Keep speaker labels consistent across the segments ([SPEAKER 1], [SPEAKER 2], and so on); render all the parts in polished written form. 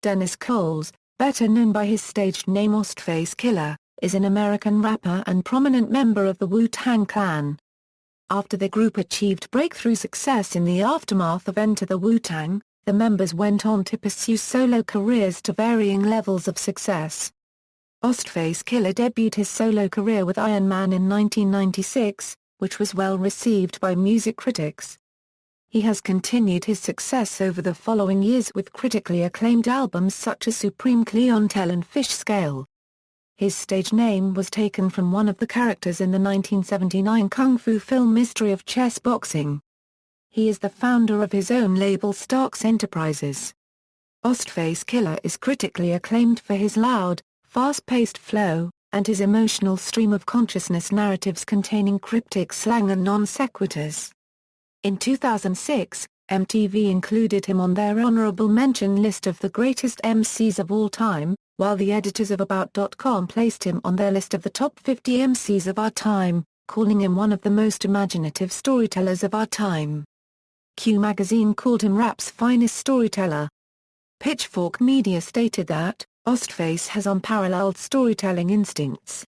[SPEAKER 1] Dennis Coles, better known by his stage name Ghostface Killah, is an American rapper and prominent member of the Wu-Tang Clan. After the group achieved breakthrough success in the aftermath of Enter the Wu-Tang, the members went on to pursue solo careers to varying levels of success. Ghostface Killah debuted his solo career with Ironman in 1996, which was well received by music critics. He has continued his success over the following years with critically acclaimed albums such as Supreme Clientele and FishScale. His stage name was taken from one of the characters in the 1979 kung fu film Mystery of Chessboxing. He is the founder of his own label Starks Enterprises. Ghostface Killah is critically acclaimed for his loud, fast-paced flow, and his emotional stream of consciousness narratives containing cryptic slang and non-sequiturs. In 2006, MTV included him on their honorable mention list of the greatest MCs of all time, while the editors of About.com placed him on their list of the top 50 MCs of our time, calling him one of the most imaginative storytellers of our time. Q magazine called him rap's finest storyteller. Pitchfork Media stated that, Ghostface has unparalleled storytelling instincts.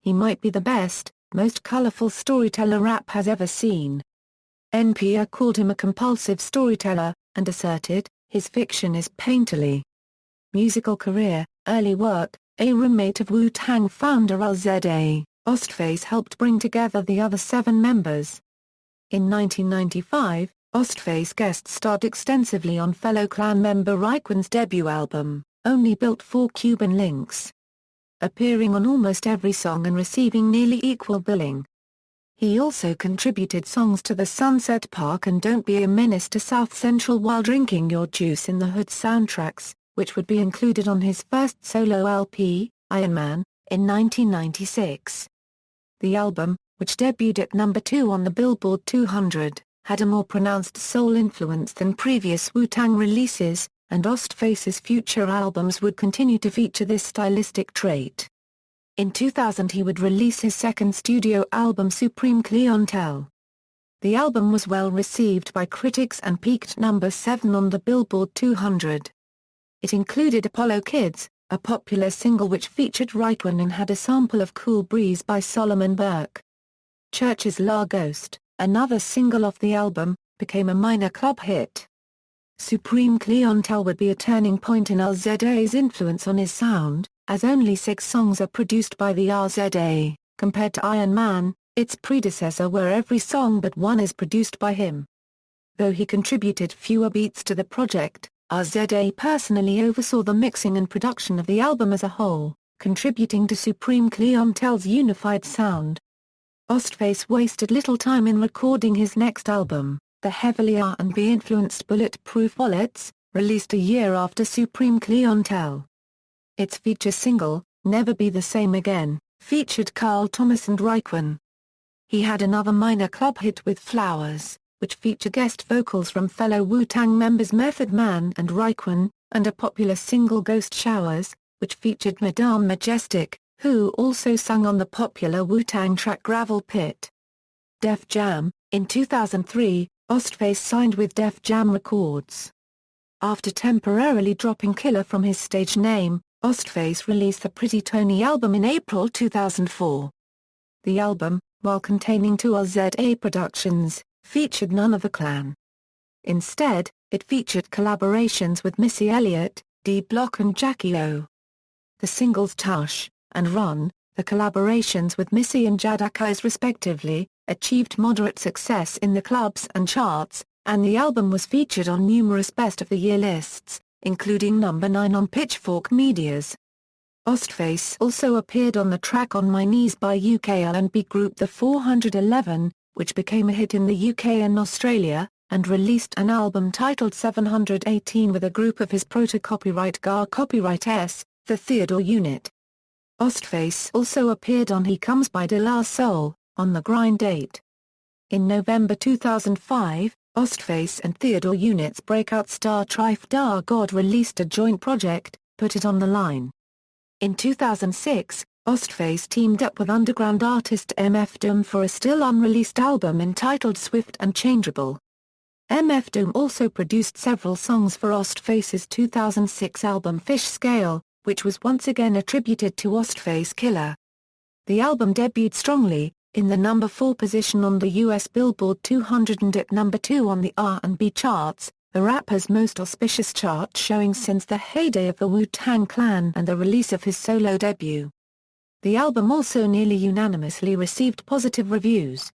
[SPEAKER 1] He might be the best, most colorful storyteller rap has ever seen. NPR called him a compulsive storyteller, and asserted, his fiction is painterly. Musical career, early work, a roommate of Wu-Tang founder LZA, Ghostface helped bring together the other 7 members. In 1995, Ghostface guest-starred extensively on fellow Clan member Raekwon's debut album, Only Built for Cuban Links. Appearing on almost every song and receiving nearly equal billing. He also contributed songs to the Sunset Park and Don't Be a Menace to South Central while drinking your juice in the Hood soundtracks, which would be included on his first solo LP, Ironman, in 1996. The album, which debuted at number 2 on the Billboard 200, had a more pronounced soul influence than previous Wu-Tang releases, and Ghostface's future albums would continue to feature this stylistic trait. In 2000 he would release his second studio album Supreme Clientele. The album was well received by critics and peaked number 7 on the Billboard 200. It included Apollo Kids, a popular single which featured Raekwon and had a sample of Cool Breeze by Solomon Burke. Church's La Ghost, another single off the album, became a minor club hit. Supreme Clientele would be a turning point in LZA's influence on his sound, as only 6 songs are produced by the RZA, compared to Iron Man, its predecessor where every song but one is produced by him. Though he contributed fewer beats to the project, RZA personally oversaw the mixing and production of the album as a whole, contributing to Supreme Clientele's unified sound. Ghostface wasted little time in recording his next album, the heavily R&B-influenced Bulletproof Wallets, released a year after Supreme Clientele. Its feature single, Never Be the Same Again, featured Carl Thomas and Raekwon. He had another minor club hit with Flowers, which featured guest vocals from fellow Wu-Tang members Method Man and Raekwon, and a popular single Ghost Showers, which featured Madame Majestic, who also sang on the popular Wu-Tang track Gravel Pit. Def Jam. In 2003, Ghostface signed with Def Jam Records. After temporarily dropping Killah from his stage name, Ghostface released the Pretty Tony album in April 2004. The album, while containing 2 LZA productions, featured none of the Clan. Instead, it featured collaborations with Missy Elliott, D-Block and Jackie O. The singles Tush and Run, the collaborations with Missy and Jadakiss respectively, achieved moderate success in the clubs and charts, and the album was featured on numerous Best of the Year lists, including number 9 on Pitchfork Media's. Ghostface also appeared on the track On My Knees by UK R&B group The 411, which became a hit in the UK and Australia, and released an album titled 718 with a group of his proto-copyright GAR Copyright S, the Theodore Unit. Ghostface also appeared on He Comes by De La Soul, On the Grind Date. In November 2005, Ghostface and Theodore Unit's breakout star Trife Da God released a joint project, Put It On the Line. In 2006, Ghostface teamed up with underground artist MF Doom for a still unreleased album entitled Swift and Changeable. MF Doom also produced several songs for Ghostface's 2006 album FishScale, which was once again attributed to Ghostface Killah. The album debuted strongly, in the number 4 position on the US Billboard 200 and at number 2 on the R&B charts, the rapper's most auspicious chart showing since the heyday of the Wu-Tang Clan and the release of his solo debut. The album also nearly unanimously received positive reviews.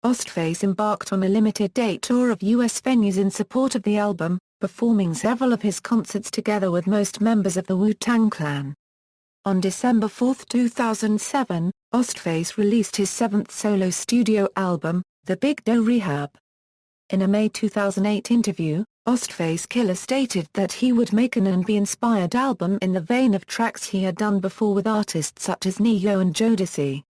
[SPEAKER 1] Ghostface embarked on a limited-date tour of US venues in support of the album, performing several of his concerts together with most members of the Wu-Tang Clan. On December 4, 2007, Ghostface released his 7th solo studio album, The Big Doe Rehab. In a May 2008 interview, Ghostface Killah stated that he would make an R&B-inspired album in the vein of tracks he had done before with artists such as Ne-Yo and Jodeci.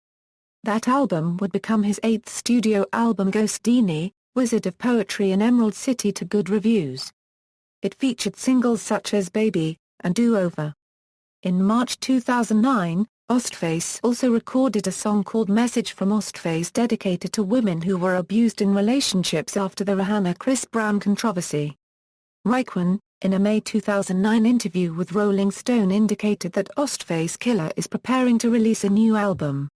[SPEAKER 1] That album would become his 8th studio album Ghostini, Wizard of Poetry and Emerald City to good reviews. It featured singles such as Baby, and Do Over. In March 2009, Ghostface also recorded a song called Message from Ghostface dedicated to women who were abused in relationships after the Rihanna-Chris Brown controversy. Raekwon, in a May 2009 interview with Rolling Stone, indicated that Ghostface Killah is preparing to release a new album.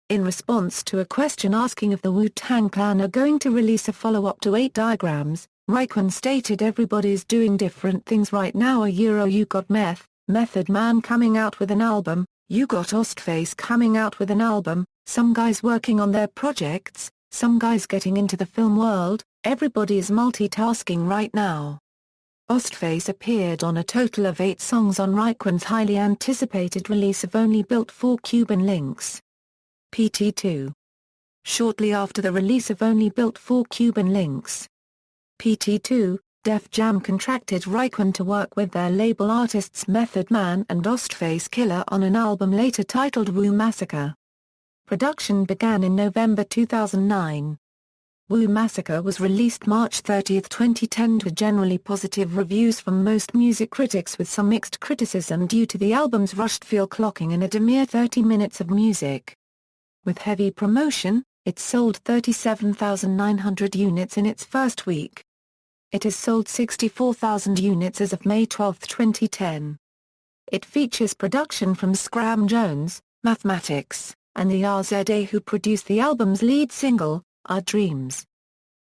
[SPEAKER 1] In response to a question asking if the Wu-Tang Clan are going to release a follow-up to 8 Diagrams, Raekwon stated everybody's doing different things right now. You got Method Man coming out with an album, you got Ghostface coming out with an album, some guys working on their projects, some guys getting into the film world, everybody is multitasking right now. Ghostface appeared on a total of 8 songs on Raekwon's highly anticipated release of Only Built for Cuban Links. PT2. Shortly after the release of Only Built for Cuban Links, PT2, Def Jam contracted Raekwon to work with their label artists Method Man and Ghostface Killah on an album later titled Wu Massacre. Production began in November 2009. Wu Massacre was released March 30, 2010 to generally positive reviews from most music critics with some mixed criticism due to the album's rushed feel clocking in at a mere 30 minutes of music. With heavy promotion, it sold 37,900 units in its first week. It has sold 64,000 units as of May 12, 2010. It features production from Scram Jones, Mathematics, and the RZA, who produced the album's lead single, Our Dreams.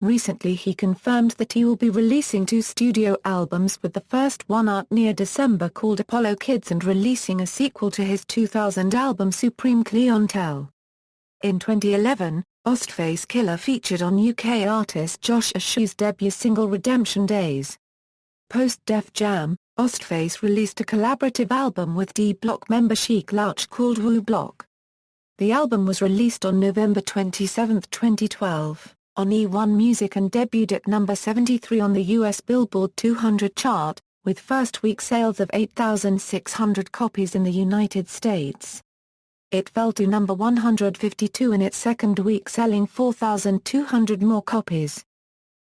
[SPEAKER 1] Recently he confirmed that he will be releasing 2 studio albums, with the first one out near December called Apollo Kids and releasing a sequel to his 2000 album Supreme Clientele. In 2011, Ghostface Killah featured on UK artist Josh Ashu's debut single Redemption Days. Post-Def Jam, Ghostface released a collaborative album with D-Block member Sheek Louch called Wu Block. The album was released on November 27, 2012, on E1 Music and debuted at number 73 on the US Billboard 200 chart, with first-week sales of 8,600 copies in the United States. It fell to number 152 in its second week, selling 4,200 more copies.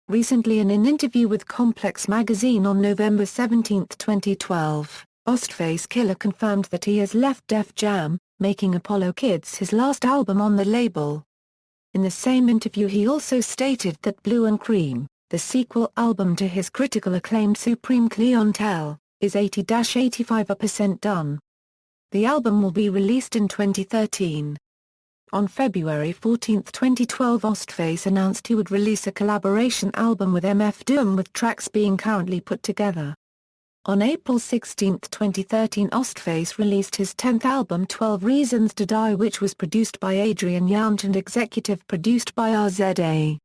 [SPEAKER 1] Recently, in an interview with Complex magazine on November 17, 2012, Ghostface Killah confirmed that he has left Def Jam, making Apollo Kids his last album on the label. In the same interview he also stated that Blue and Cream, the sequel album to his critical acclaimed Supreme Clientele, is 80-85% done. The album will be released in 2013. On February 14, 2012, Ghostface announced he would release a collaboration album with MF Doom, with tracks being currently put together. On April 16, 2013, Ghostface released his 10th album 12 Reasons to Die, which was produced by Adrian Younge and executive produced by RZA.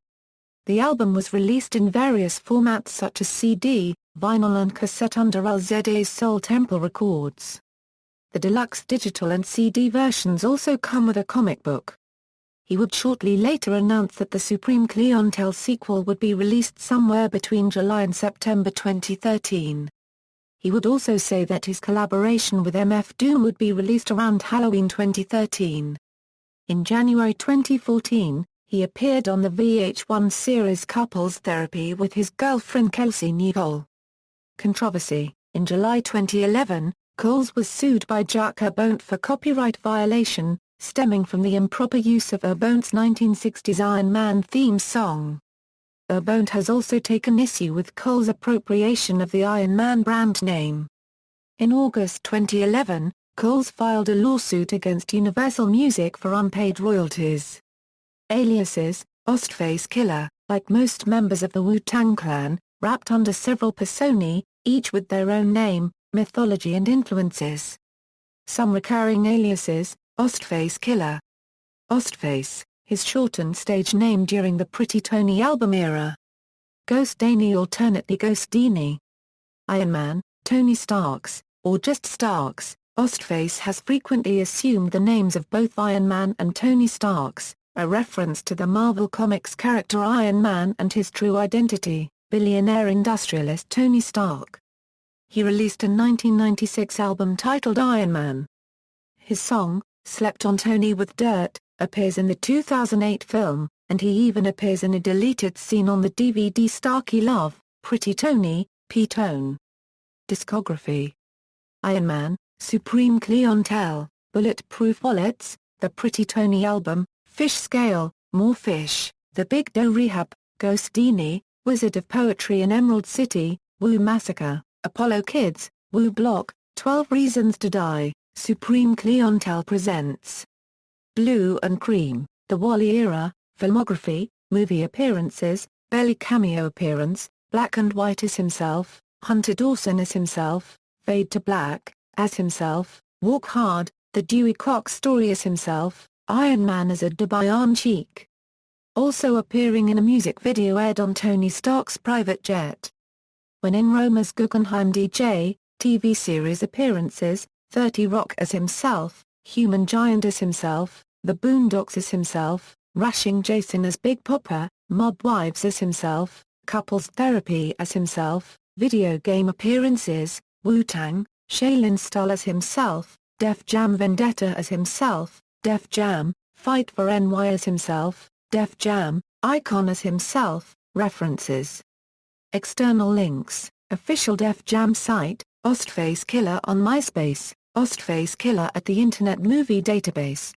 [SPEAKER 1] The album was released in various formats such as CD, vinyl and cassette under RZA's Soul Temple Records. The deluxe digital and CD versions also come with a comic book. He would shortly later announce that the Supreme Clientele sequel would be released somewhere between July and September 2013. He would also say that his collaboration with MF Doom would be released around Halloween 2013. In January 2014, he appeared on the VH1 series Couples Therapy with his girlfriend Kelsey Nicole. Controversy. In July 2011, Coles was sued by Jack Urbont for copyright violation, stemming from the improper use of Urbont's 1960s Ironman theme song. Bone has also taken issue with Cole's appropriation of the Ironman brand name. In August 2011, Coles filed a lawsuit against Universal Music for unpaid royalties. Aliases: Ghostface Killah, like most members of the Wu-Tang Clan, rapped under several personae, each with their own name, mythology and influences. Some recurring aliases: Ghostface Killah. Ghostface, his shortened stage name during the Pretty Tony album era. Ghost Danny, alternately Ghost Dini. Ironman, Tony Starks, or just Starks. Ghostface has frequently assumed the names of both Iron Man and Tony Starks, a reference to the Marvel Comics character Iron Man and his true identity, billionaire industrialist Tony Stark. He released a 1996 album titled Iron Man. His song, Slept on Tony with Dirt, appears in the 2008 film, and he even appears in a deleted scene on the DVD Starky Love, Pretty Tony, P-Tone. Discography: Ironman, Supreme Clientele, Bulletproof Wallets, The Pretty Tony Album, FishScale, More Fish, The Big Doe Rehab, Ghost Dini, Wizard of Poetry in Emerald City, Wu Massacre, Apollo Kids, Wu Block, 12 Reasons to Die, Supreme Clientele presents. Blue and Cream, The Wally Era, Filmography, Movie Appearances, Belly Cameo Appearance, Black and White as himself, Hunter Dawson as himself, Fade to Black, as himself, Walk Hard, The Dewey Cox Story as himself, Iron Man as a Dubai Cheek. Also appearing in a music video aired on Tony Stark's private jet. When in Rome as Guggenheim DJ, TV series appearances, 30 Rock as himself, Human Giant as himself, The Boondocks as himself, Rushing Jason as Big Poppa, Mob Wives as himself, Couples Therapy as himself, video game appearances, Wu-Tang, Shaolin Style as himself, Def Jam Vendetta as himself, Def Jam, Fight for NY as himself, Def Jam, Icon as himself. References. External links: Official Def Jam site, Ghostface Killah on MySpace, Ghostface Killah at the Internet Movie Database.